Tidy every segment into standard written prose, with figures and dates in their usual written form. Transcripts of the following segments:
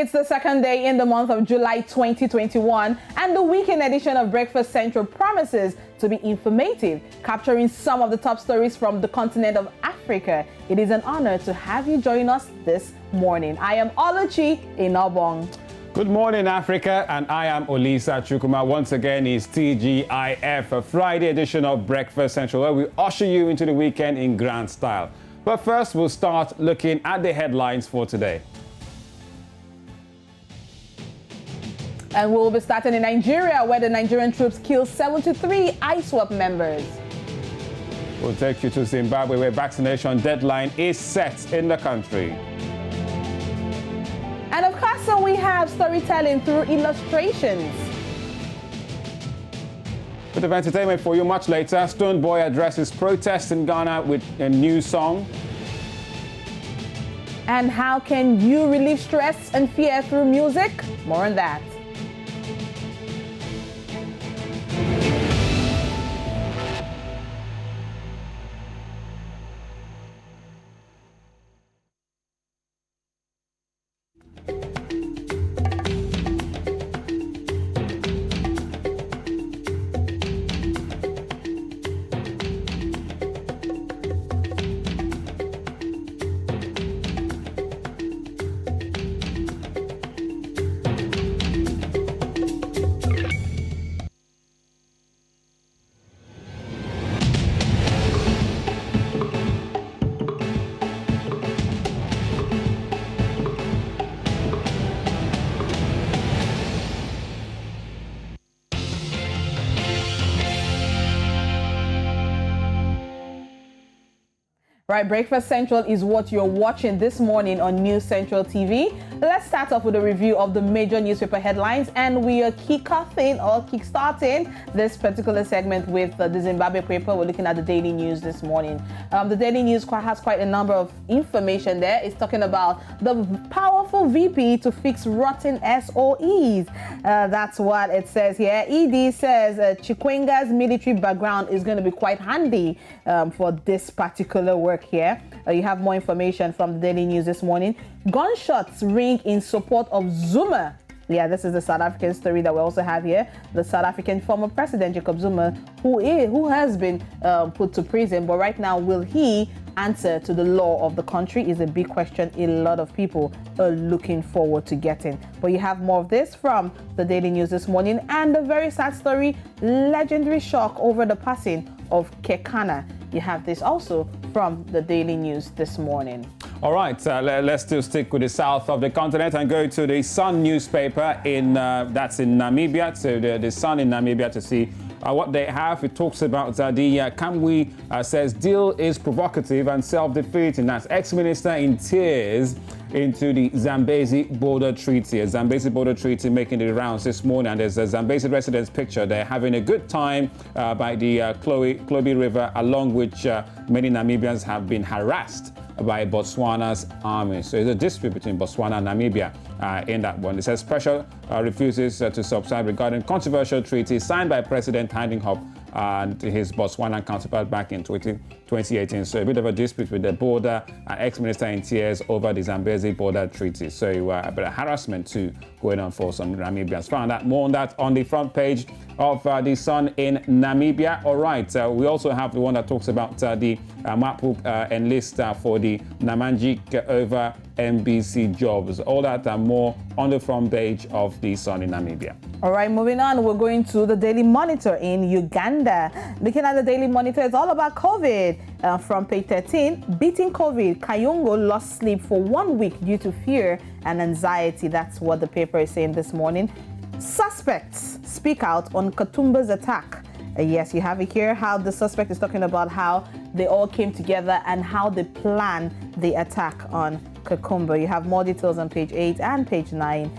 It's the second day in the month of July 2021, and the weekend edition of Breakfast Central promises to be informative, capturing some of the top stories from the continent of Africa. It is an honor to have you join us this morning. I am Oluchi Inobong. Good morning, Africa, and I am Olisa Chukuma. Once again, it's TGIF, a Friday edition of Breakfast Central, where we usher you into the weekend in grand style. But first, we'll start looking at the headlines for today. And we'll be starting in Nigeria, where the Nigerian troops killed 73 ISWAP members. We'll take you to Zimbabwe, where vaccination deadline is set in the country. And of course, so we have storytelling through illustrations. Bit of entertainment for you much later. Stone Boy addresses protests in Ghana with a new song. And how can you relieve stress and fear through music? More on that. Right, Breakfast Central is what you're watching this morning on News Central TV. Let's start off with a review of the major newspaper headlines, and we are kickstarting this particular segment with the Zimbabwe paper. We're looking at the Daily News this morning. The Daily News has quite a number of information there. It's talking about the powerful VP to fix rotten SOEs. That's what it says here. ED says Chikwenga's military background is going to be quite handy for this particular work here. You have more information from the Daily News this morning. Gunshots ring in support of Zuma. Yeah, this is the South African story that we also have here. The South African former president, Jacob Zuma, who has been put to prison, but right now, will he answer to the law of the country is a big question a lot of people are looking forward to getting. But you have more of this from the Daily News this morning, and a very sad story, legendary shock over the passing of Kekana. You have this also from the Daily News this morning. All right, let's still stick with the south of the continent and go to the Sun newspaper that's in Namibia, so the Sun in Namibia, to see what they have. It talks about the Kamwe says deal is provocative and self-defeating. That's ex-minister in tears into the Zambezi border treaty. A Zambezi border treaty making the rounds this morning, and there's a Zambezi residents picture. They're having a good time by the Klobi River, along which many Namibians have been harassed by Botswana's army. So there's a dispute between Botswana and Namibia in that one. It says pressure refuses to subside regarding controversial treaty signed by President Harding Hop and his Botswana counterpart back in 2018. So a bit of a dispute with the border, ex-minister in tears over the Zambezi border treaty. So a bit of harassment too going on for some Namibians. Found out more on that on the front page of the Sun in Namibia. All right, we also have the one that talks about the Mapu enlist for the Namanjik over NBC jobs. All that and more on the front page of the Sun in Namibia. All right, moving on, we're going to the Daily Monitor in Uganda. Looking at the Daily Monitor, it's all about COVID. From page 13, beating COVID, Kayungo lost sleep for 1 week due to fear and anxiety. That's what the paper is saying this morning. Suspects speak out on Katumba's attack. Yes, you have it here, how the suspect is talking about how they all came together and how they planned the attack on Kakumba. You have more details on page 8 and page 9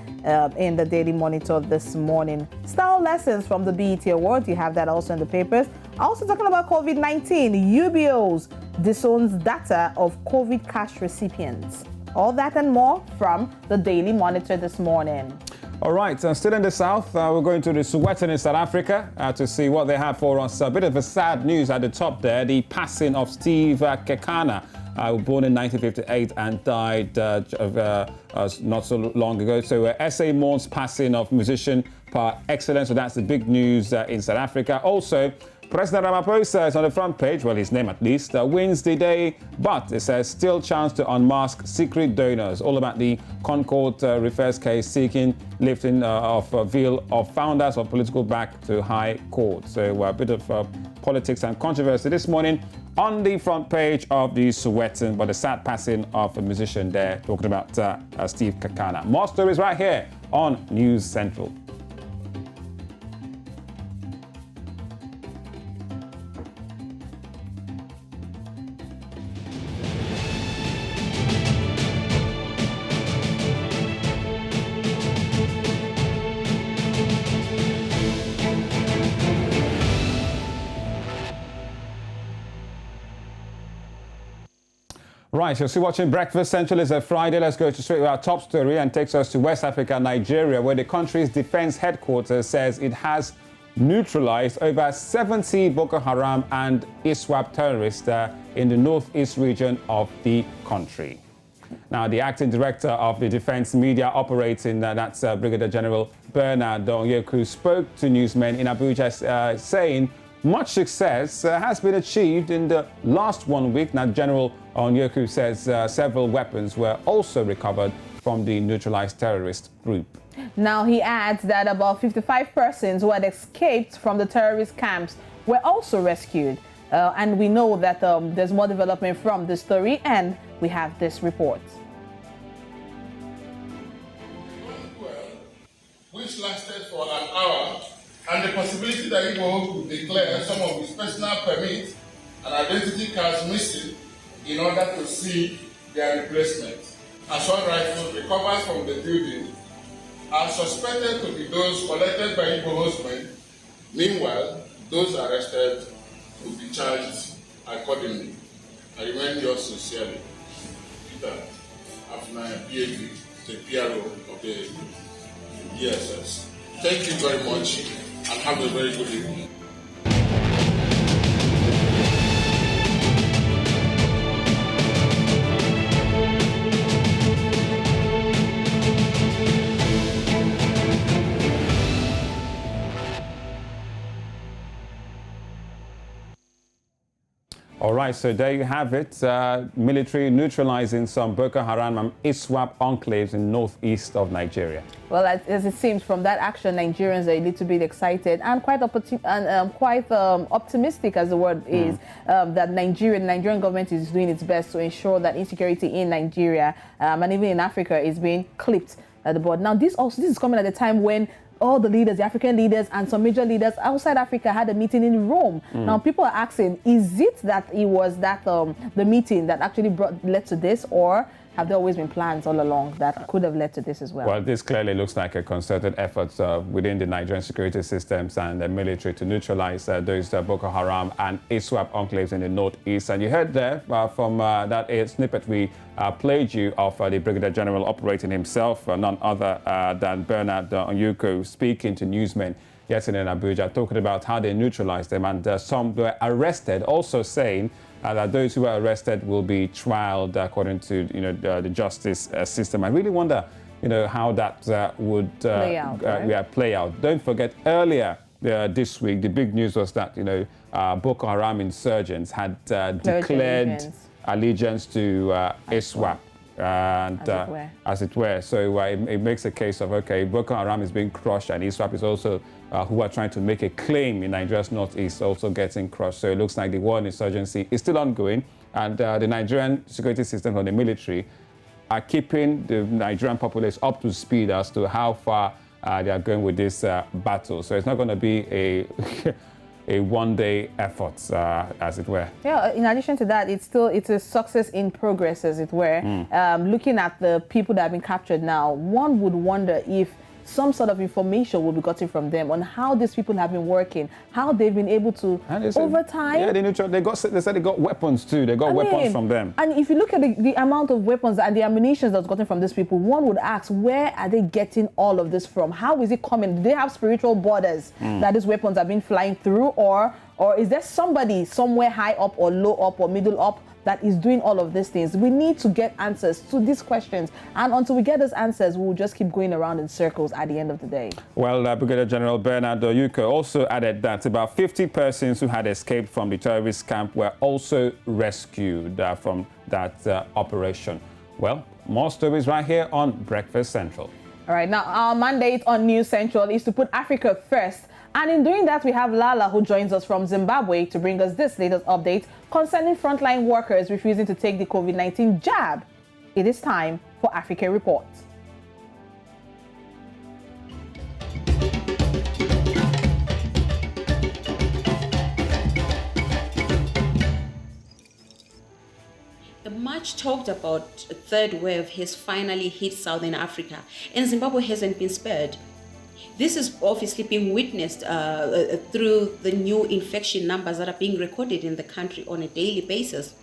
in the Daily Monitor this morning. Style lessons from the BET Awards. You have that also in the papers. Also talking about COVID-19, UBOs disowns data of COVID cash recipients. All that and more from the Daily Monitor this morning. All right, still in the south, we're going to the Soweto in South Africa to see what they have for us. A bit of a sad news at the top there, the passing of Steve Kekana. born in 1958 and died not so long ago. So SA mourns passing of musician par excellence. So that's the big news in South Africa. Also, President Ramaphosa is on the front page, well, his name at least, wins the day, but it says still chance to unmask secret donors. All about the Concord refers case seeking lifting of veil of founders of political back to High Court. So a bit of politics and controversy this morning on the front page of the Sowetan, but the sad passing of a musician there, talking about Steve Kakana. More stories right here on News Central. Right, you're still watching Breakfast Central. It's a Friday. Let's go straight to our top story and takes us to West Africa, Nigeria, where the country's defense headquarters says it has neutralized over 70 Boko Haram and ISWAP terrorists in the northeast region of the country. Now, the acting director of the defense media operating, that's Brigadier General Bernard Onyeku, spoke to newsmen in Abuja saying much success has been achieved in the last 1 week. Now, General Onyeku says several weapons were also recovered from the neutralized terrorist group. Now, he adds that about 55 persons who had escaped from the terrorist camps were also rescued. And we know that there's more development from this story, and we have this report. Which lasted for an hour, and the possibility that Igbo would declare some of his personal permits and identity cards missing in order to seek their replacement. Assault rifles recovered from the building are suspected to be those collected by Igbo horsemen. Meanwhile, those arrested will be charged accordingly. I remain yours sincerely, Peter Afnaya, PhD, the PRO of the DSS. Thank you very much, and have a very good evening. All right, so there you have it. Military neutralizing some Boko Haram and ISWAP enclaves in northeast of Nigeria. Well, as it seems from that action, Nigerians are a little bit excited and quite optimistic, as the word is, that Nigerian government is doing its best to ensure that insecurity in Nigeria and even in Africa is being clipped at the board. Now, this is coming at a time when all the leaders, the African leaders and some major leaders outside Africa had a meeting in Rome. Now, people are asking, is it that it was that the meeting that actually led to this, or have there always been plans all along that could have led to this as well? Well, this clearly looks like a concerted effort within the Nigerian security systems and the military to neutralize those Boko Haram and ISWAP enclaves in the northeast. And you heard there from that snippet we played you of the Brigadier General operating himself, none other than Bernard Onyeku, speaking to newsmen yesterday in Abuja, talking about how they neutralized them, and some were arrested, also saying that those who were arrested will be trialed according to the justice system. I really wonder how that would play out. Don't forget, earlier this week the big news was that Boko Haram insurgents had declared allegiance to ISWAP. And as it were. So it makes a case of, okay, Boko Haram is being crushed, and ISWAP is also, who are trying to make a claim in Nigeria's northeast, also getting crushed. So it looks like the war on insurgency is still ongoing, and the Nigerian security system and the military are keeping the Nigerian populace up to speed as to how far they are going with this battle. So it's not going to be a one-day effort, as it were. Yeah, in addition to that, it's a success in progress, as it were. Looking at the people that have been captured now, one would wonder if some sort of information will be gotten from them on how these people have been working, how they've been able to, over time. Yeah, they said they got weapons too. They got weapons from them. And if you look at the amount of weapons and the ammunition that's gotten from these people, one would ask, where are they getting all of this from? How is it coming? Do they have spiritual borders that these weapons have been flying through, or Or is there somebody somewhere high up or low up or middle up that is doing all of these things? We need to get answers to these questions. And until we get those answers, we'll just keep going around in circles at the end of the day. Well, Brigadier General Bernard Oyuko also added that about 50 persons who had escaped from the terrorist camp were also rescued from that operation. Well, more stories right here on Breakfast Central. All right, now our mandate on News Central is to put Africa first. And in doing that, we have Lala, who joins us from Zimbabwe to bring us this latest update concerning frontline workers refusing to take the COVID-19 jab. It is time for Africa Report. The much talked about third wave has finally hit Southern Africa, and Zimbabwe hasn't been spared. This is obviously being witnessed through the new infection numbers that are being recorded in the country on a daily basis.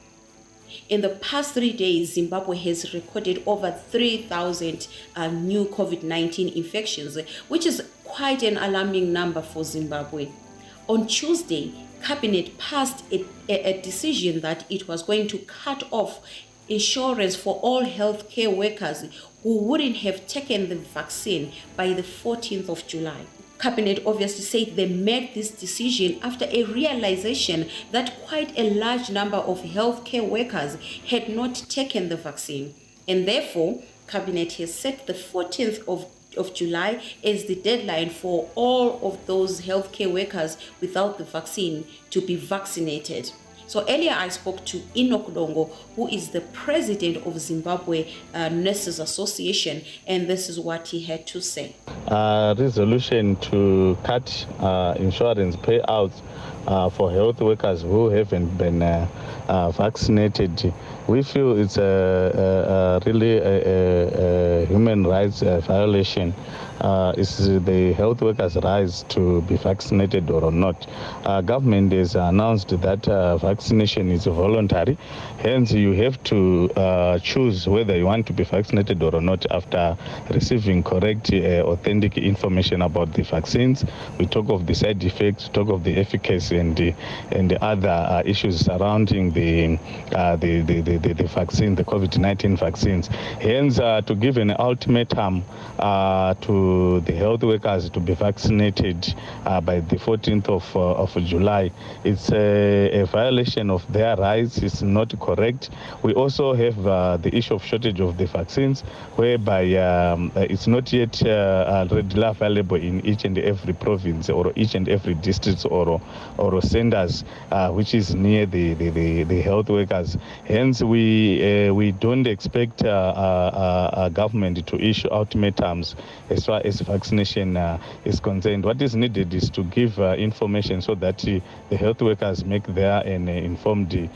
In the past 3 days, Zimbabwe has recorded over 3,000 new COVID-19 infections, which is quite an alarming number for Zimbabwe. On Tuesday, Cabinet passed a decision that it was going to cut off insurance for all healthcare workers who wouldn't have taken the vaccine by the 14th of July. Cabinet obviously said they made this decision after a realization that quite a large number of healthcare workers had not taken the vaccine. And therefore, Cabinet has set the 14th of July as the deadline for all of those healthcare workers without the vaccine to be vaccinated. So earlier I spoke to Enoch Longo, who is the president of Zimbabwe Nurses Association, and this is what he had to say. Resolution to cut insurance payouts for health workers who haven't been vaccinated. We feel it's really a human rights violation. It's the health workers' rights to be vaccinated or not. Government has announced that vaccination is voluntary. Hence, you have to choose whether you want to be vaccinated or not after receiving correct, authentic information about the vaccines. We talk of the side effects, talk of the efficacy and the other issues surrounding the vaccine, the COVID-19 vaccines. Hence, to give an ultimatum to the health workers to be vaccinated by the 14th of July, it's a violation of their rights. It's not correct. We also have the issue of shortage of the vaccines, whereby it's not yet readily available in each and every province or each and every district or centers which is near the health workers. Hence, we don't expect government to issue ultimatums as far as vaccination is concerned. What is needed is to give information so that the health workers make their informed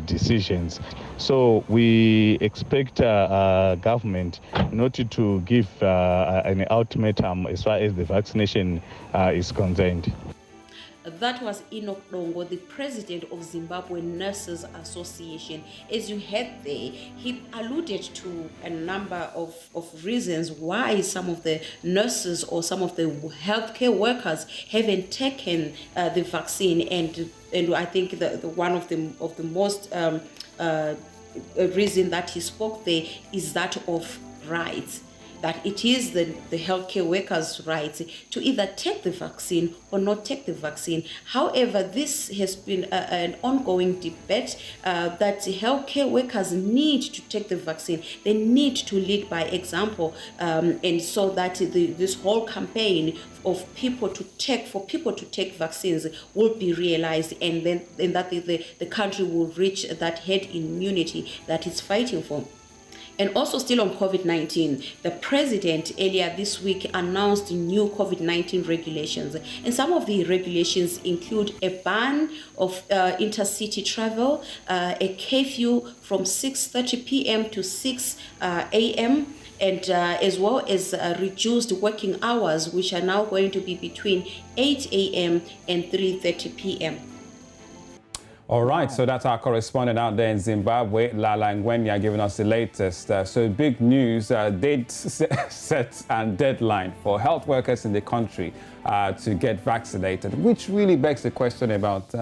decisions. So we expect government not to give an ultimatum as far as the vaccination is concerned. That was Enoch Longo, the president of Zimbabwe Nurses Association. As you heard there, he alluded to a number of reasons why some of the nurses or some of the healthcare workers haven't taken the vaccine, and I think the one of the most reason that he spoke there is that of rights. That it is the healthcare workers' rights to either take the vaccine or not take the vaccine. However, this has been an ongoing debate that healthcare workers need to take the vaccine. They need to lead by example, and so that this whole campaign of people to take vaccines will be realized, and that the country will reach that herd immunity that it's fighting for. And also still on COVID-19, the president earlier this week announced new COVID-19 regulations. And some of the regulations include a ban of intercity travel, a curfew from 6:30 p.m. to 6 a.m., and as well as reduced working hours, which are now going to be between 8 a.m. and 3:30 p.m. All right, so that's our correspondent out there in Zimbabwe, Lala Ngwenya, giving us the latest. So big news, date set and deadline for health workers in the country to get vaccinated, which really begs the question about,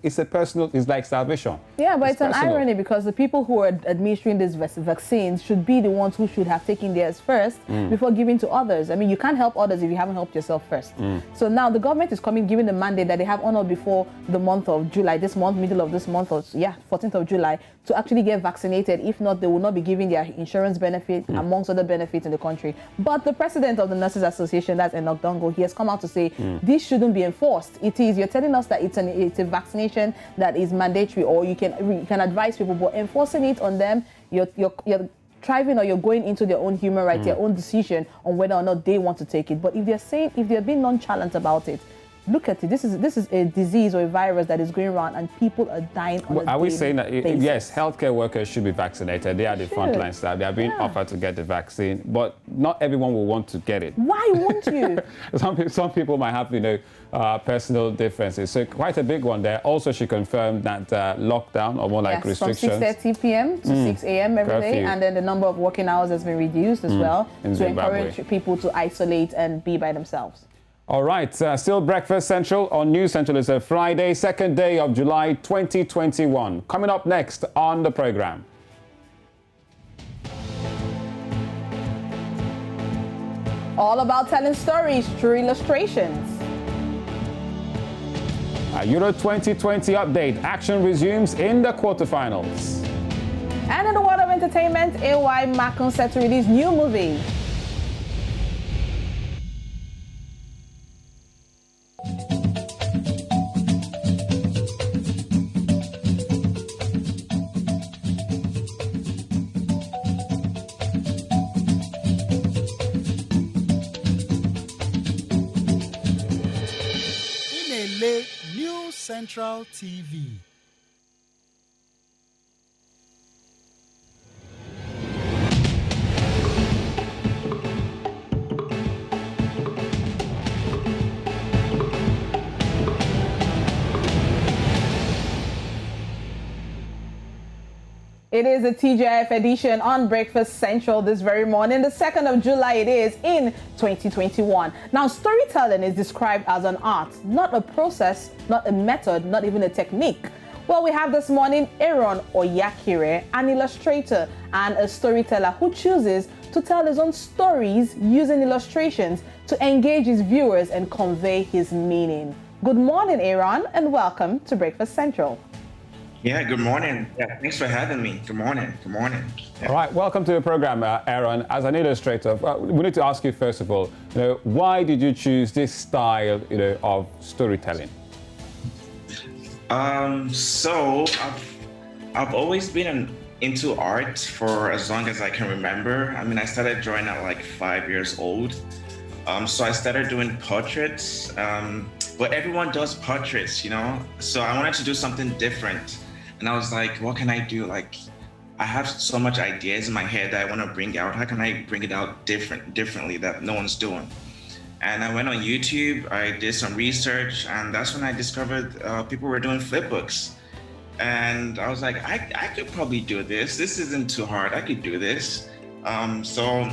it's like salvation. Yeah, but it's an personal. irony because the people who are administering these vaccines should be the ones who should have taken theirs first before giving to others. I mean, you can't help others if you haven't helped yourself first. So now the government is giving the mandate that they have honored before the month of July, this month, middle of this month, or 14th of July, to actually get vaccinated. If not, they will not be giving their insurance benefit, amongst other benefits in the country. But the president of the Nurses Association, that's Enoch Dongo, he has come out to say this shouldn't be enforced. It is, you're telling us that it's a vaccination that is mandatory, or you can advise people, but enforcing it on them, you're thriving, or you're going into their own human right, their own decision on whether or not they want to take it. But if they're being nonchalant about it, look at it. This is a disease or a virus that is going around, and people are dying on Are we saying that, basis. yes, healthcare workers should be vaccinated? They are the frontline staff. They are being offered to get the vaccine, but not everyone will want to get it. Why won't you? Some people might have, personal differences. So quite a big one there. Also, she confirmed that lockdown, or more like restrictions. From 6:30 p.m. to 6 a.m. every day, and then the number of working hours has been reduced as well in to Zimbabwe. encourage people to isolate and be by themselves. All right, still Breakfast Central on News Central. It's a Friday, 2nd day of July 2021. Coming up next on the program. All about telling stories through illustrations. A Euro 2020 update. Action resumes in the quarterfinals. And in the world of entertainment, AY Makun set to release new movie. New Central TV. It is a TGIF edition on Breakfast Central this very morning. The 2nd of July it is in 2021. Now, storytelling is described as an art, not a process, not a method, not even a technique. Well, we have this morning Aaron Oyakire, an illustrator and a storyteller who chooses to tell his own stories using illustrations to engage his viewers and convey his meaning. Good morning, Aaron, and welcome to Breakfast Central. Yeah, good morning. Yeah, thanks for having me. Good morning. Good morning. Yeah. All right, welcome to the program, Aaron. As an illustrator, we need to ask you first of all, why did you choose this style, of storytelling? So I've always been into art for as long as I can remember. I mean, I started drawing at like 5 years old. So I started doing portraits, but everyone does portraits, So I wanted to do something different. And I was like, what can I do? Like, I have so much ideas in my head that I want to bring out. How can I bring it out differently that no one's doing? And I went on YouTube, I did some research, and that's when I discovered people were doing flip books. And I was like, I could probably do this. This isn't too hard. I could do this. So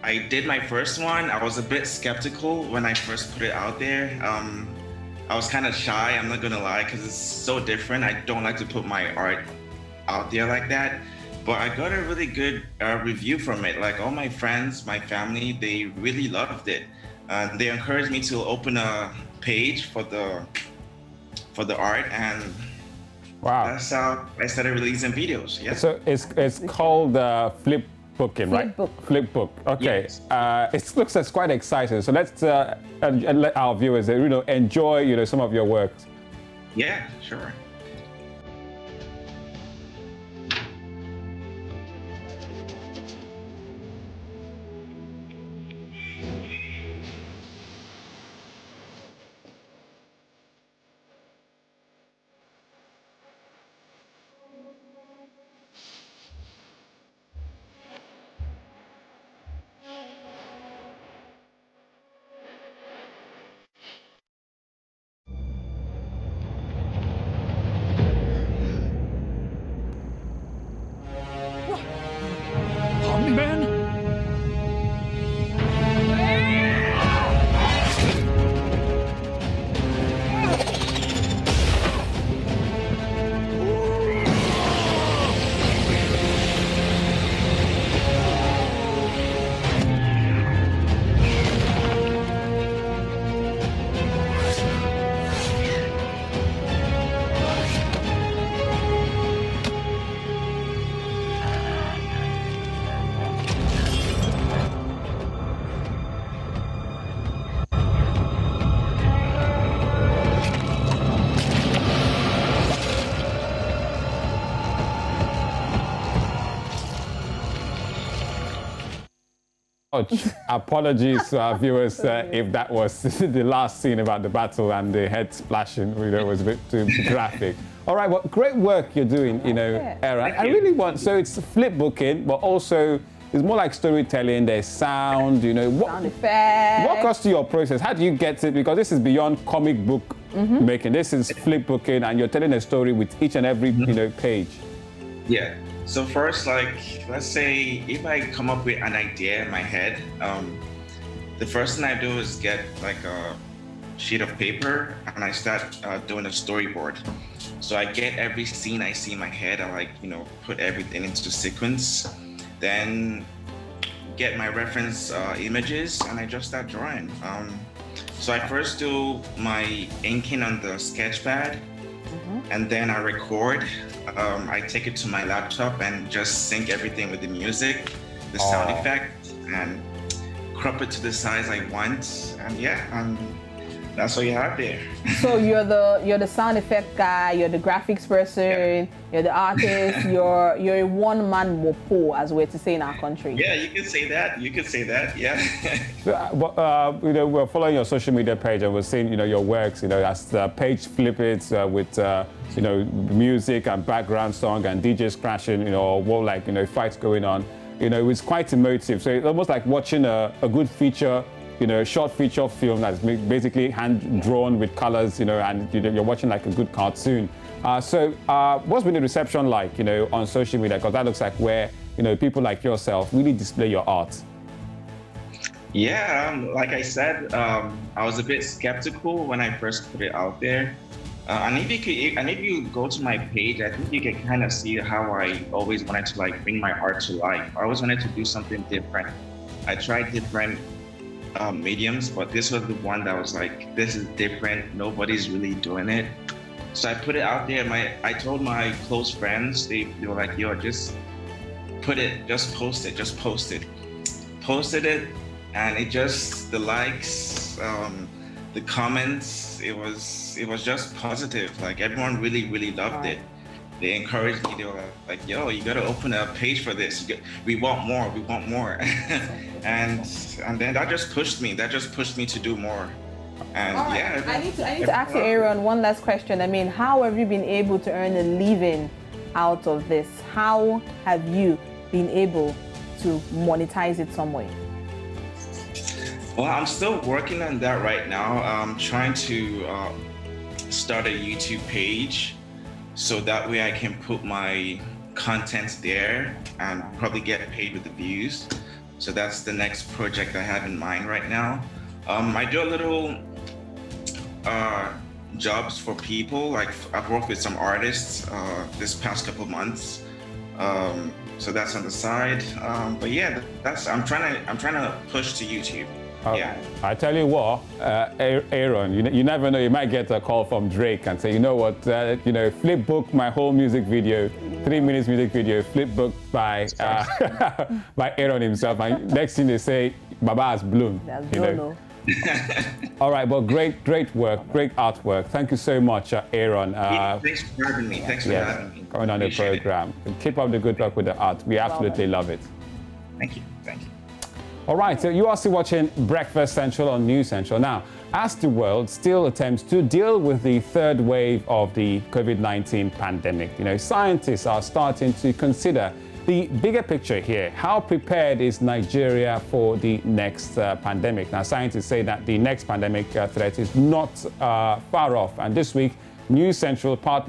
I did my first one. I was a bit skeptical when I first put it out there. I was kind of shy, I'm not gonna lie, because it's so different. I don't like to put my art out there like that. But I got a really good review from it. Like all my friends, my family, they really loved it. They encouraged me to open a page for the art, and wow, that's how I started releasing videos. Yeah. So it's called flip booking, right? Flip book. Okay. Yes. It looks as quite exciting. So let's and let our viewers, enjoy, some of your works. Yeah, sure. Apologies to our viewers if that was the last scene about the battle and the head splashing. It was a bit too graphic. All right, well, great work you're doing, Aaron. I really want, so it's flip booking, but also it's more like storytelling. There's sound, sound effects. Walk us through your process. How do you get it? Because this is beyond comic book making. This is flip booking, and you're telling a story with each and every page. Yeah. So first, let's say if I come up with an idea in my head, the first thing I do is get like a sheet of paper and I start doing a storyboard. So I get every scene I see in my head. I put everything into sequence. Then get my reference images and I just start drawing. So I first do my inking on the sketch pad. And then I record. I take it to my laptop and just sync everything with the music, the sound effect, and crop it to the size I want. And that's what you have there. So you're the sound effect guy, you're the graphics person, you're the artist, you're a one-man mopo, as we're to say in our country. Yeah, you can say that. Yeah. We're following your social media page and we're seeing, your works, as the page flip it with, music and background song and DJs crashing, fights going on. It's quite emotive. So it's almost like watching a good feature, short feature film that's basically hand-drawn with colors, and you're watching like a good cartoon. So what's been the reception like, on social media? Because that looks like where, people like yourself really display your art. Yeah, like I said, I was a bit skeptical when I first put it out there. And if you go to my page, I think you can kind of see how I always wanted to bring my art to life. I always wanted to do something different. I tried different mediums, but this was the one that was like, this is different. Nobody's really doing it. So I put it out there. I told my close friends, they were like, yo, just put it, just post it. Posted it, and the likes, the comments, it was just positive. Like everyone really loved it. They encouraged me. They were like, yo, you gotta open a page for this. We want more. and then that just pushed me to do more. And right. I need to ask you, Aaron, one last question. How have you been able to earn a living out of this? How have you been able to monetize it some way? Well, I'm still working on that right now. I'm trying to start a YouTube page so that way I can put my content there and probably get paid with the views. So that's the next project I have in mind right now. I do a little jobs for people. Like I've worked with some artists this past couple months. So that's on the side. But yeah, I'm trying to push to YouTube. Yeah. I tell you what, Aaron, you never know, you might get a call from Drake and say, you know what, flip book my whole music video, 3 minutes music video, flip book by by Aaron himself. And next thing they say, Baba has blown. All right, well, great work, great artwork. Thank you so much, Aaron. Thanks for having me. Coming on the program. Keep up the good work with the art. We absolutely love it. Thank you. All right, so you are still watching Breakfast Central on News Central. Now, as the world still attempts to deal with the third wave of the COVID-19 pandemic, scientists are starting to consider the bigger picture here. How prepared is Nigeria for the next pandemic? Now, scientists say that the next pandemic threat is not far off. And this week, News Central has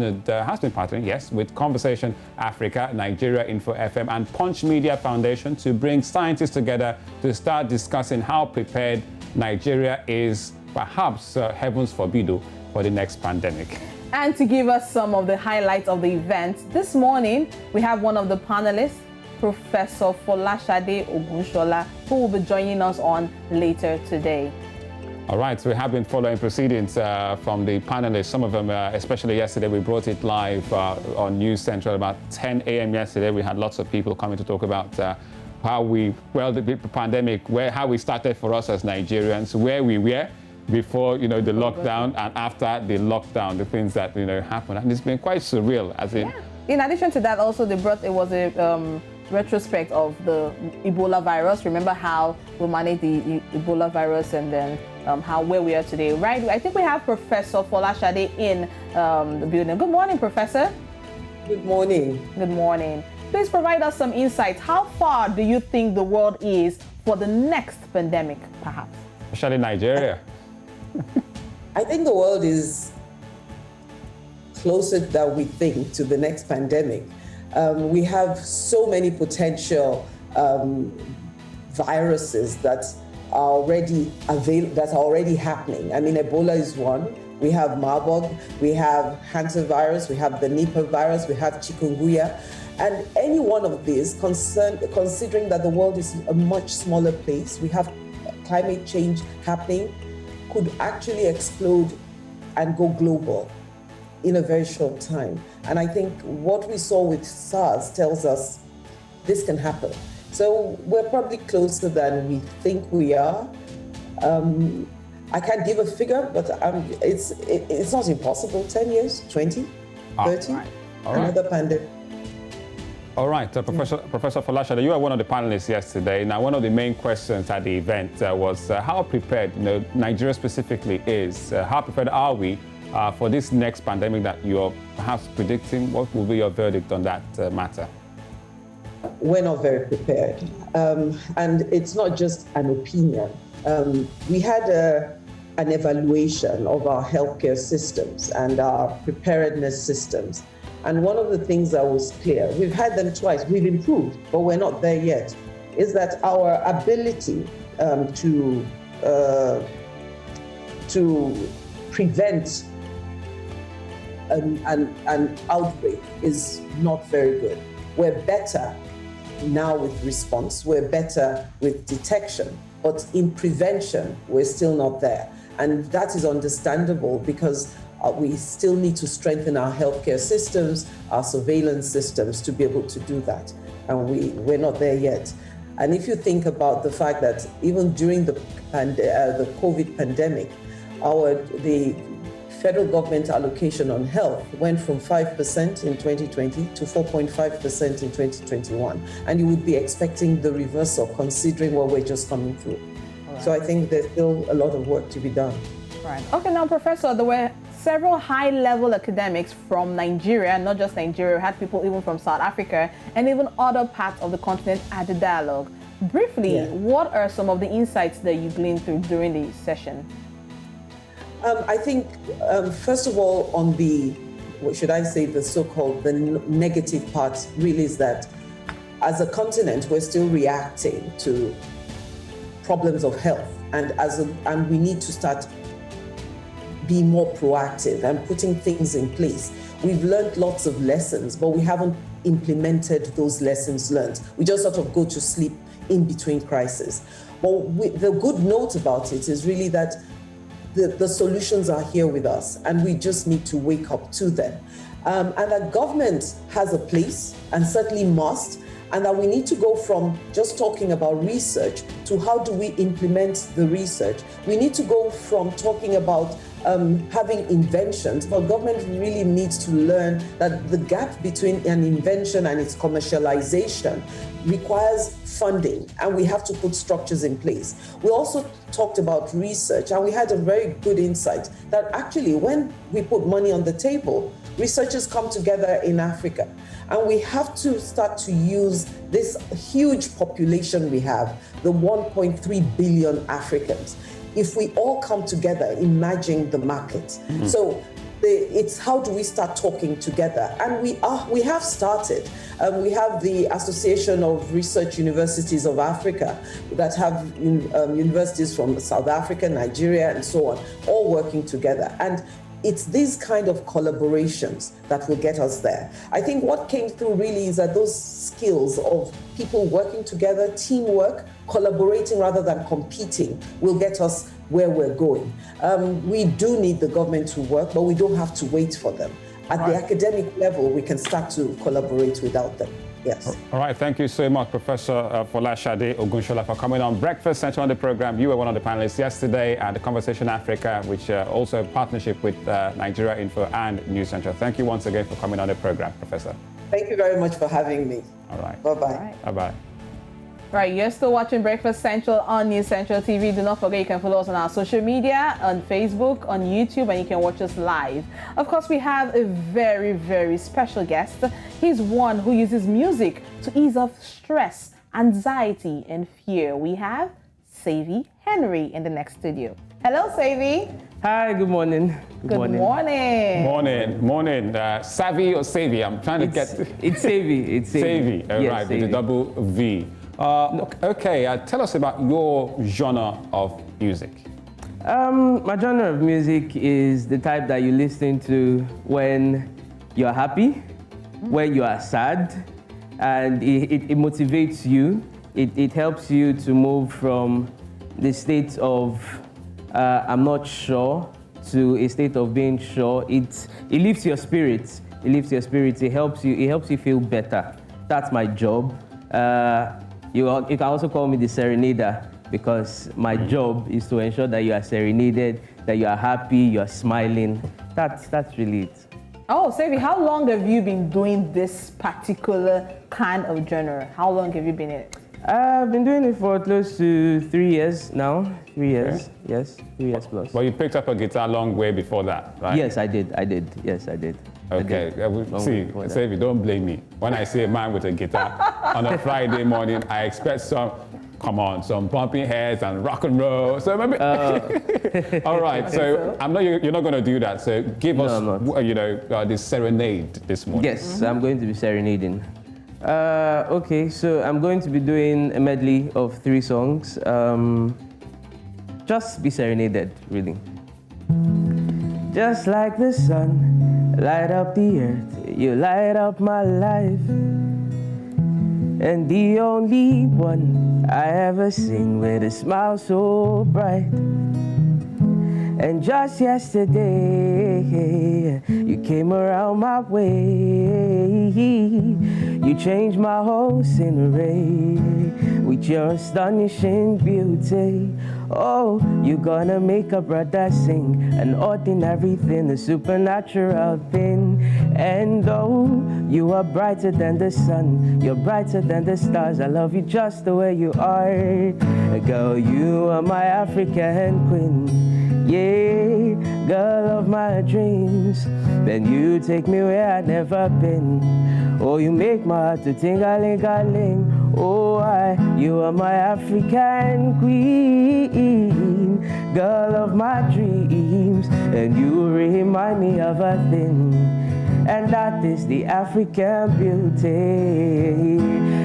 been partnering, with Conversation Africa, Nigeria Info FM, and Punch Media Foundation to bring scientists together to start discussing how prepared Nigeria is, perhaps, heavens forbid, for the next pandemic. And to give us some of the highlights of the event, this morning we have one of the panelists, Professor Folashade Ogunshola, who will be joining us on later today. All right, so we have been following proceedings from the panelists. Some of them, especially yesterday, we brought it live on News Central about 10 a.m. yesterday. We had lots of people coming to talk about how the pandemic, how we started for us as Nigerians, where we were before, the lockdown, and after the lockdown, the things that, happened. And it's been quite surreal, as in... Yeah. In addition to that, also, they brought, it was a retrospect of the Ebola virus. Remember how we managed the Ebola virus and then where we are today, right? I think we have Professor Folashade in the building. Good morning, Professor. Good morning. Good morning. Please provide us some insights. How far do you think the world is for the next pandemic, perhaps? Especially Nigeria. I think the world is closer than we think to the next pandemic. We have so many potential viruses that are already happening. I mean, Ebola is one. We have Marburg, we have hantavirus, we have the Nipah virus, we have chikungunya. And any one of these, considering that the world is a much smaller place, we have climate change happening, could actually explode and go global in a very short time. And I think what we saw with SARS tells us this can happen. So we're probably closer than we think we are. I can't give a figure, but it's not impossible. 10 years, 20, 30, another pandemic. All right, Professor Folashade, you were one of the panelists yesterday. Now, one of the main questions at the event was how prepared, Nigeria specifically is. How prepared are we for this next pandemic that you're perhaps predicting? What will be your verdict on that matter? We're not very prepared. And it's not just an opinion. We had an evaluation of our healthcare systems and our preparedness systems. And one of the things that was clear, we've had them twice, we've improved, but we're not there yet, is that our ability to prevent an outbreak is not very good. We're better now with response, we're better with detection, but in prevention, we're still not there. And that is understandable because we still need to strengthen our healthcare systems, our surveillance systems to be able to do that. And we're not there yet. And if you think about the fact that even during the COVID pandemic, the federal government allocation on health went from 5% in 2020 to 4.5% in 2021. And you would be expecting the reversal considering what we're just coming through. Right. So I think there's still a lot of work to be done. Right. Okay, now, Professor, there were several high-level academics from Nigeria, not just Nigeria, we had people even from South Africa and even other parts of the continent at the dialogue. Briefly, what are some of the insights that you gleaned through during the session? I think, first of all, on the so-called the negative part, really is that as a continent, we're still reacting to problems of health, and we need to start being more proactive and putting things in place. We've learned lots of lessons, but we haven't implemented those lessons learned. We just sort of go to sleep in between crises. Well, the good note about it is really that the solutions are here with us, and we just need to wake up to them. And that government has a place, and certainly must, and that we need to go from just talking about research to how do we implement the research. We need to go from talking about having inventions, but government really needs to learn that the gap between an invention and its commercialization requires funding, and we have to put structures in place. We also talked about research, and we had a very good insight that actually when we put money on the table, researchers come together in Africa. And we have to start to use this huge population we have, the 1.3 billion Africans. If we all come together, imagine the market. Mm-hmm. So it's how do we start talking together? And we have started. We have the Association of Research Universities of Africa that have universities from South Africa, Nigeria, and so on, all working together. And it's these kind of collaborations that will get us there. I think what came through really is that those skills of people working together, teamwork, collaborating rather than competing will get us where we're going. We do need the government to work, but we don't have to wait for them. At the academic level, we can start to collaborate without them. Yes. All right. Thank you so much, Professor Folashade Ogunshola, for coming on Breakfast Central on the program. You were one of the panelists yesterday at the Conversation Africa, which also a partnership with Nigeria Info and News Central. Thank you once again for coming on the program, Professor. Thank you very much for having me. All right. Bye-bye. Bye-bye. Right, you're still watching Breakfast Central on News Central TV. Do not forget you can follow us on our social media, on Facebook, on YouTube, and you can watch us live. Of course, we have a very, very special guest. He's one who uses music to ease off stress, anxiety, and fear. We have Savvy Henry in the next studio. Hello, Savvy. Hi, good morning. Good morning. Morning. Savvy or Savvy? I'm trying to get... It's Savvy. It's Savvy. Savvy, all Yes, right, Savvy. with a double V. Okay, tell us about your genre of music. My genre of music is the type that you listen to when you're happy, when you are sad, and it motivates you. It helps you to move from the state of I'm not sure to a state of being sure. It lifts your spirits. It lifts your spirits. It helps you feel better. That's my job. You can also call me the serenader because my job is to ensure that you are serenaded, that you are happy, you are smiling. That's really it. Oh, Savvy, how long have you been doing this particular kind of genre? How long have you been in it? I've been doing it for close to 3 years now. 3 years, Okay. yes, 3 years plus. Well, you picked up a guitar long way before that, right? Yes, I did. Yes, I did. Okay, see, before that. Savvy, don't blame me. When I see a man with a guitar on a Friday morning, I expect some bumping heads and rock and roll. So maybe, all right. So you're not going to do that. So give us, the serenade this morning. Yes, I'm going to be serenading. Okay, so I'm going to be doing a medley of 3 songs. Just be serenaded, really. Just like the sun, light up the earth, you light up my life. And the only one I ever seen with a smile so bright. And just yesterday, you came around my way. You changed my whole scenery with your astonishing beauty. Oh, you're gonna make a brother sing an ordinary thing, a supernatural thing. And oh, you are brighter than the sun, you're brighter than the stars. I love you just the way you are. Girl, you are my African queen. Yeah, girl of my dreams. Then you take me where I've never been. Oh, you make my heart to ting-a-ling-a-ling. Oh, you are my African queen, girl of my dreams. And you remind me of a thing, and that is the African beauty.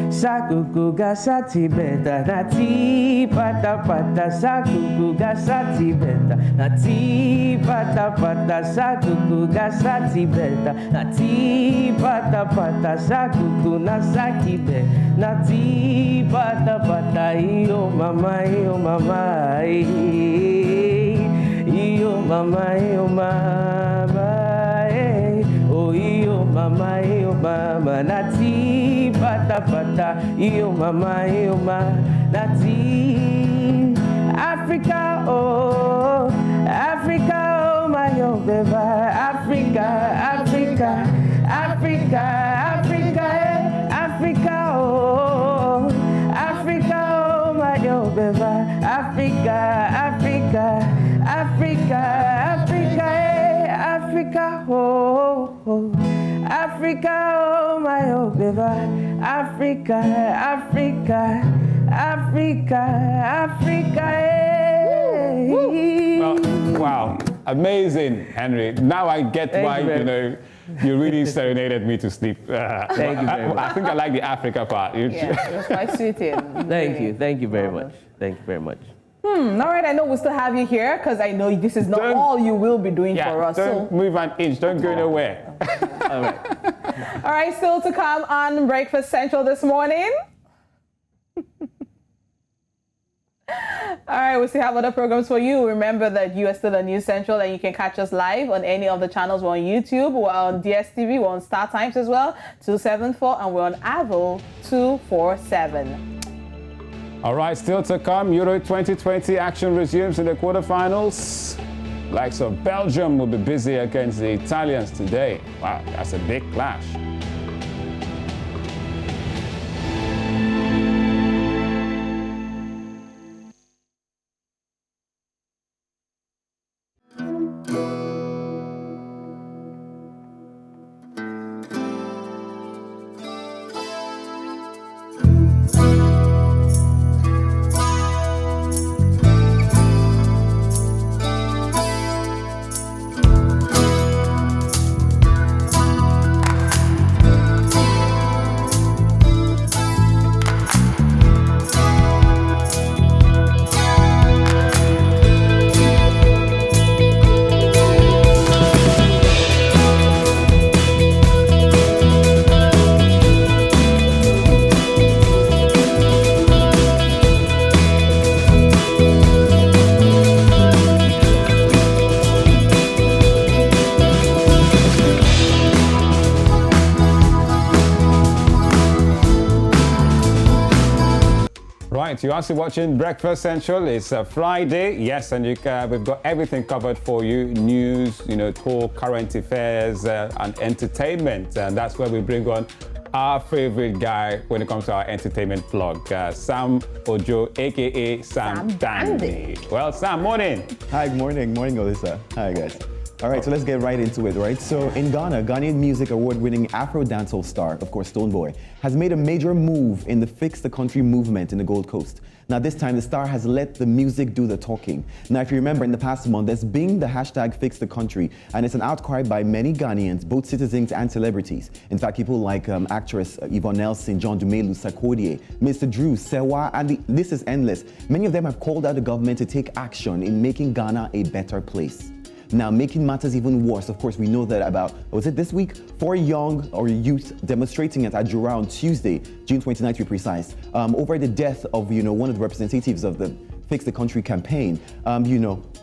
Sakuku gasati beta nati pata pata sakuku gasati beta nati pata pata sakuku gasati beta nati pata pata sakuku nasaki be nati pata pata iyo mama iyo mama iyo mama oh iyo mama nati pata pata iyo mama nati Africa oh my oh baby Africa oh my oh baby Africa oh my oh baby Africa Wow, amazing, Henry. Now I get why you really serenaded me to sleep. Thank you very much. I think I like the Africa part. Yeah, it was quite soothing. Thank you very much. All right, I know we'll still have you here because I know this is not all you will be doing for us. Don't move an inch, don't go nowhere. All right. All right, still to come on Breakfast Central this morning. All right, we still have other programs for you. Remember that you are still on News Central and you can catch us live on any of the channels. We're on YouTube, we're on DSTV, we're on Star Times as well, 274, and we're on Avil 247. All right, still to come, Euro 2020 action resumes in the quarterfinals. Likes of Belgium will be busy against the Italians today. Wow, that's a big clash. right, you're also watching Breakfast Central. It's a Friday, yes, and we've got everything covered for you. News, talk, current affairs, and entertainment. And that's where we bring on our favorite guy when it comes to our entertainment plug, Sam Ojo, aka Sam Dandy. Well, Sam, morning. Hi, good morning. Morning, Alyssa. Hi, guys. All right, so let's get right into it, right? So in Ghana, Ghanaian music award-winning Afro dancehall star, of course, Stonebwoy, has made a major move in the Fix the Country movement in the Gold Coast. Now this time, the star has let the music do the talking. Now, if you remember, in the past month, there's been the hashtag Fix the Country, and it's an outcry by many Ghanaians, both citizens and celebrities. In fact, people like actress Yvonne Nelson, John Dumelu, Sarkodie, Mr. Drew, Sewa, and the list is endless. Many of them have called out the government to take action in making Ghana a better place. Now, making matters even worse, of course, we know that about, was it this week? 4 young or youth demonstrating at Ajura on Tuesday, June 29th to be precise, over the death of, one of the representatives of the Fix the Country campaign,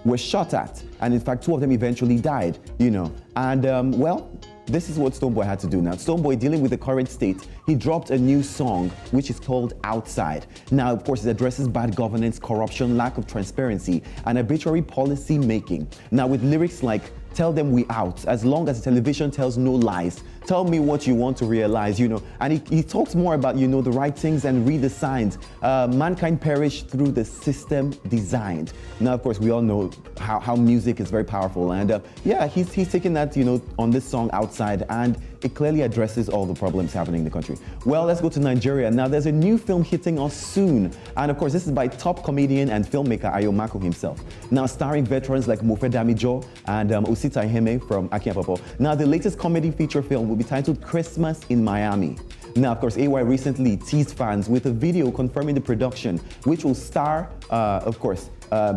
were shot at. And in fact, 2 of them eventually died, And, well, this is what Stonebwoy had to do now. Stonebwoy, dealing with the current state, he dropped a new song, which is called Outside. Now, of course, it addresses bad governance, corruption, lack of transparency, and arbitrary policy making. Now, with lyrics like, tell them we out, as long as the television tells no lies. Tell me what you want to realize, And he talks more about, the right things and read the signs. Mankind perished through the system designed. Now, of course, we all know how music is very powerful. And he's taking that, on this song Outside, and it clearly addresses all the problems happening in the country. Well, let's go to Nigeria. Now, there's a new film hitting us soon. And of course, this is by top comedian and filmmaker Ayo Mako himself. Now, starring veterans like Mofe Damijo and Osita Iheme from Akiapopo. Now, the latest comedy feature film will be titled Christmas in Miami. Now, of course, AY recently teased fans with a video confirming the production, which will star,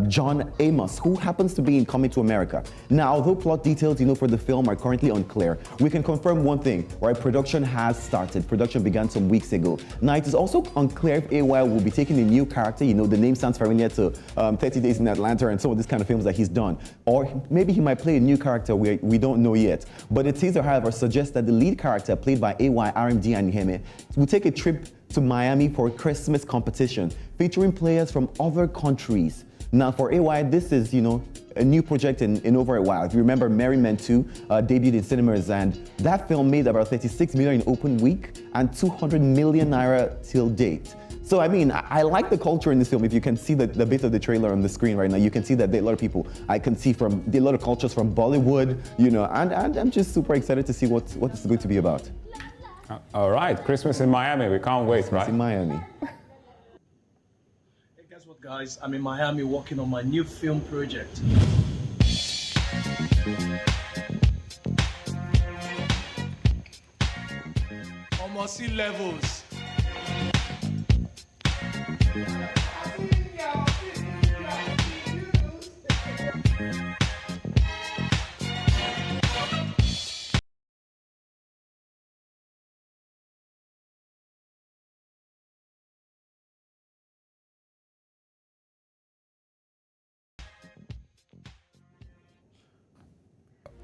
John Amos, who happens to be in Coming to America. Now, although plot details, for the film are currently unclear, we can confirm one thing, right? Production has started. Production began some weeks ago. Now, it is also unclear if AY will be taking a new character. The name sounds familiar to 30 Days in Atlanta and some of these kind of films that he's done. Or maybe he might play a new character we don't know yet. But the teaser, however, suggests that the lead character, played by AY, RMD, and Iheme, will take a trip to Miami for a Christmas competition featuring players from other countries. Now, for AY, this is, a new project in over a while. If you remember, Merry Men 2 debuted in cinemas, and that film made about 36 million in open week and 200 million naira till date. So, I like the culture in this film. If you can see the bit of the trailer on the screen right now, you can see that there are a lot of people I can see from a lot of cultures from Bollywood, and I'm just super excited to see what it's going to be about. All right, Christmas in Miami. We can't wait, Christmas right? in Miami. Guess what, guys? I'm in Miami working on my new film project. Almost sea levels.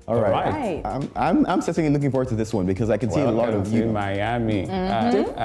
All right. I'm certainly looking forward to this one because I can see a lot of Miami.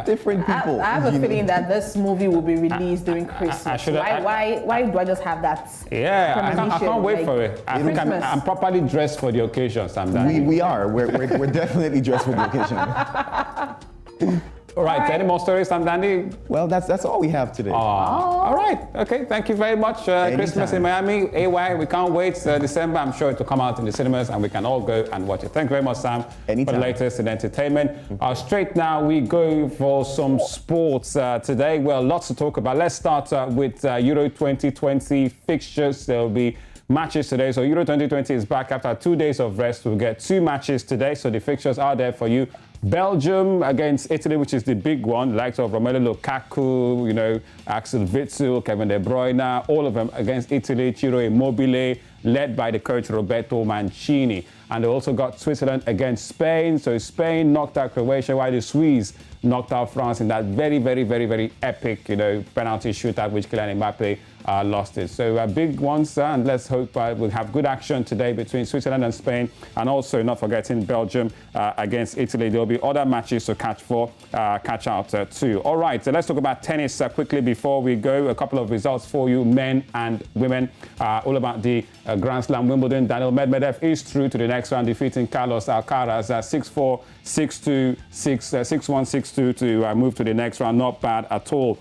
Different people. I have a feeling that this movie will be released during Christmas. Why do I just have that? Yeah, I can't wait for it. I think I'm properly dressed for the occasion, Sam. We are. We're definitely dressed for the occasion. All right, any more stories, Sam Dandy? Well, that's all we have today. All right, okay, thank you very much. Christmas in Miami, AY, we can't wait. December, I'm sure it will come out in the cinemas and we can all go and watch it. Thank you very much, Sam, for the latest in entertainment. Straight now, we go for some sports today. Well, lots to talk about. Let's start with Euro 2020 fixtures. There will be matches today. So Euro 2020 is back after 2 days of rest. We'll get 2 matches today. So the fixtures are there for you. Belgium against Italy, which is the big one, likes of Romelu Lukaku, Axel Witsel, Kevin De Bruyne, all of them against Italy. Ciro Immobile, led by the coach Roberto Mancini. And they also got Switzerland against Spain. So Spain knocked out Croatia, while the Swedes knocked out France in that very, very, very, very epic, penalty shootout, which Kylian Mbappe lost it. So big ones, and let's hope we'll have good action today between Switzerland and Spain, and also not forgetting Belgium against Italy. There'll be other matches to catch out too. All right, so let's talk about tennis quickly before we go. A couple of results for you, men and women. All about the Grand Slam Wimbledon. Daniil Medvedev is through to the next round, defeating Carlos Alcaraz 6-4, 6-2, 6-1, 6-2 to move to the next round. Not bad at all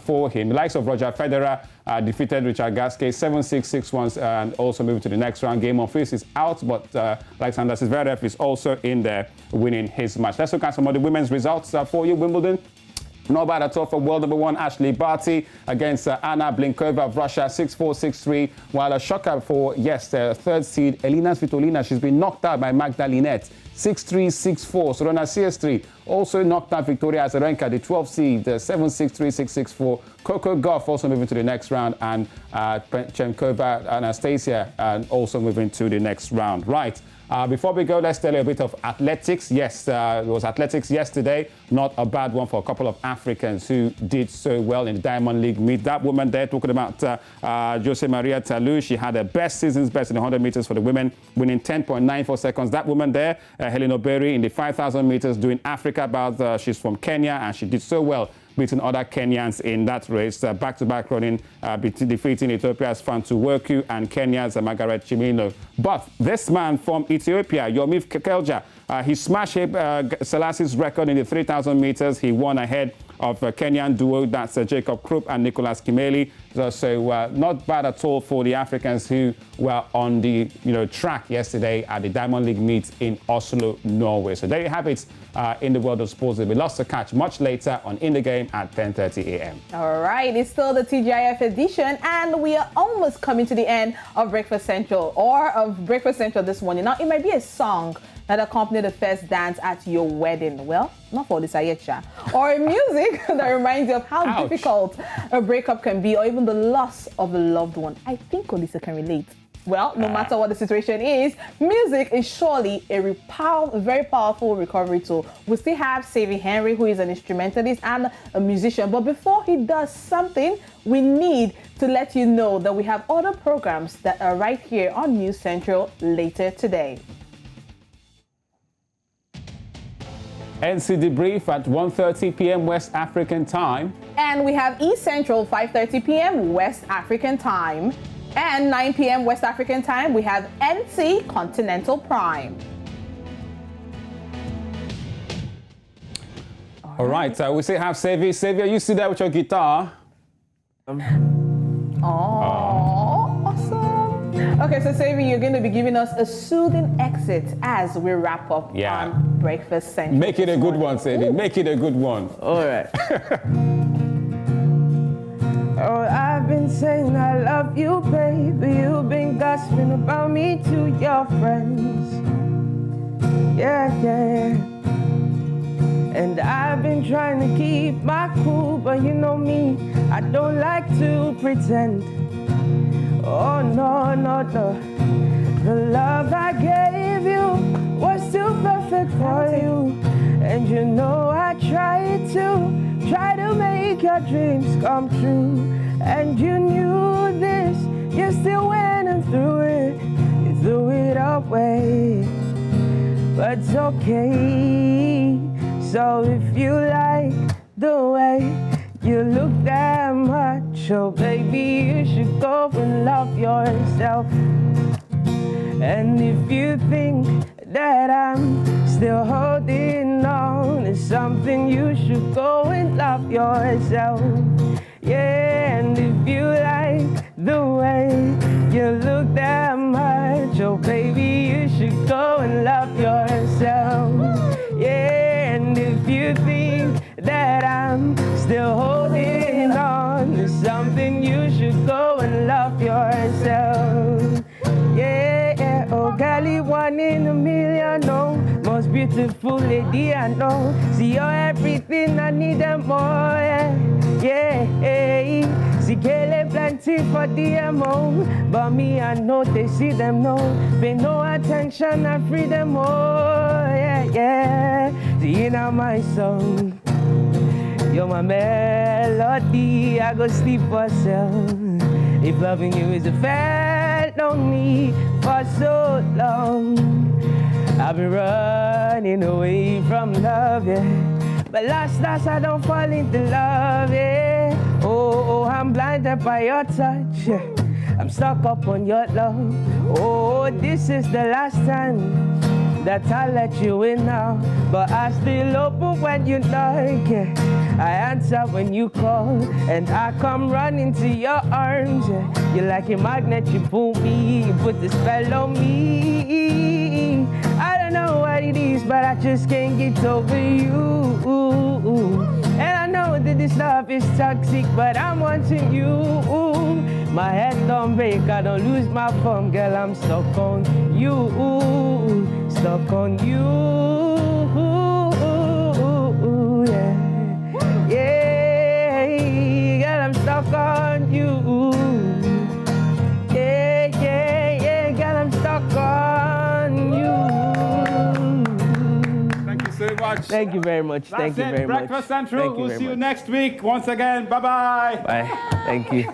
for him. The likes of Roger Federer defeated Richard Gasquet 7-6, 6-1, and also moved to the next round. Game of Fist is out, but Alexander Zverev is also in there winning his match. Let's look at some of the women's results for you. Wimbledon. Not bad at all for world number one Ashley Barty against Anna Blinkova of Russia, 6-4, 6-3. While a shocker for, third seed, Elina Svitolina. She's been knocked out by Magda Linette, 6-3, 6-4. Sorona CS3 also knocked out Victoria Azarenka, the 12th seed, 7-6, 3-6, 6-4. Coco Gauff also moving to the next round, and Chenkova Anastasia also moving to the next round. Right. Before we go, let's tell you a bit of athletics. Yes, it was athletics yesterday. Not a bad one for a couple of Africans who did so well in the Diamond League meet. That woman there, talking about Jose Maria Talu, she had her season's best in the 100 meters for the women, winning 10.94 seconds. That woman there, Helen Oberi, in the 5,000 meters, doing Africa bout. She's from Kenya, and she did so well, beating other Kenyans in that race. Back-to-back running, defeating Ethiopia's Fantu Worku and Kenya's Margaret Chimino. But this man from Ethiopia, Yomif Kekelja, he smashed Selassie's record in the 3,000 meters. He won ahead of Kenyan duo, that's Jacob Krupp and Nicholas Kimeli. So not bad at all for the Africans who were on the track yesterday at the Diamond League meet in Oslo, Norway. So there you have it in the world of sports. There'll be lots to catch much later on In the Game at 10:30 a.m. All right, it's still the TGIF edition, and we are almost coming to the end of Breakfast Central this morning. Now, it might be a song that accompany the first dance at your wedding. Well, not for this Ayesha. Or music that reminds you of how difficult a breakup can be, or even the loss of a loved one. I think Olisa can relate. Well, no matter what the situation is, music is surely a very powerful recovery tool. We still have Savvy Henry, who is an instrumentalist and a musician. But before he does something, we need to let you know that we have other programs that are right here on News Central later today. NC Debrief at 1:30 p.m. West African time. And we have East Central, 5:30 p.m. West African time. And 9 p.m. West African time, we have NC Continental Prime. All right, we still have Savvy. Savvy, are you still there with your guitar? Awesome. Okay, so Savvy, you're going to be giving us a soothing exit as we wrap up on Breakfast Central. Make it a good one, Savvy. Make it a good one. All right. Oh, I've been saying I love you, baby. You've been gossiping about me to your friends. Yeah. And I've been trying to keep my cool, but you know me, I don't like to pretend. Oh, no. The love I gave you was too perfect for you. And you know I tried to make your dreams come true. And you knew this, you still went and threw it away. But it's okay. So if you like the way you look that much, oh baby, you should go and love yourself. And if you think that I'm still holding on to something, you should go and love yourself. Yeah, and if you like the way you look that much, oh baby, you should go and love yourself. Yeah, and if you think that I'm still holding on to something, you should go and love yourself. Yeah, oh girlie, 1 in a million, no, most beautiful lady I know. See, you're everything I need and more, yeah. See, Kele plenty. waiting for DMO, but me I know they see them no. Pay no attention, I free them all. Yeah, yeah. See in my song, you're my melody. I go sleep for self. If loving you is a fact on me for so long, I've been running away from love, yeah. But last I don't fall into love, yeah. Oh, I'm blinded by your touch, yeah. I'm stuck up on your love. Oh, this is the last time that I let you in now. But I still open when you knock, yeah. I answer when you call, and I come running to your arms, yeah. You're like a magnet, you pull me, you put the spell on me. I don't know what it is, but I just can't get over you. And I know that this love is toxic, but I'm wanting you. My head don't break, I don't lose my phone, girl, I'm stuck on you. Stuck on you. Yeah. Yeah, girl, I'm stuck on you. Yeah, yeah, yeah, girl, I'm stuck on you. Thank you so much. Thank you very much. That's Thank you it. very much. Breakfast Central. Thank you We'll very see you much. next week. Once again, bye-bye. Bye. Thank you.